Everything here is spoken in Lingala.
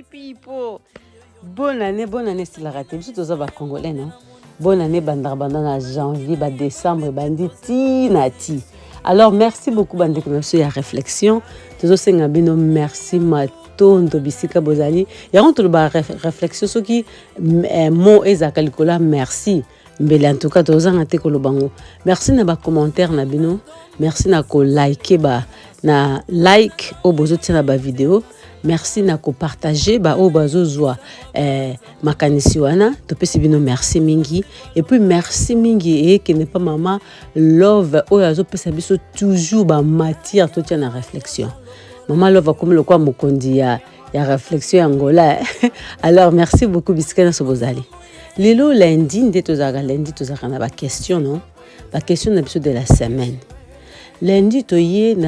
people. Bonne année, c'est la raté. Surtout ça va congolais, non? Bonne année, bandana janvier, décembre, banditi, nati. Alors, merci beaucoup, bande de la réflexion. Tous ces ngabino, merci, matondo, bisika bozali. Il y a une réflexion, ce qui, mot et zakalikola, merci. Mais en tout cas, tous en bango. Merci na ba commentaire na bino. Merci na ko like na like au bozo tina ba vidéo. Merci na ko partager ba au bazo zwa makanisi wana to pesi bino merci mingi et puis merci mingi et que n'est pas maman love o yazo pesa biso toujours ba matière to tia na réflexion. Maman love comme le quoi mokondi ya réflexion angola. Alors merci beaucoup bisika na sobozali. Lelo lundi lundi tozaka na ba question non ba question na biso de la semaine. Lundi toye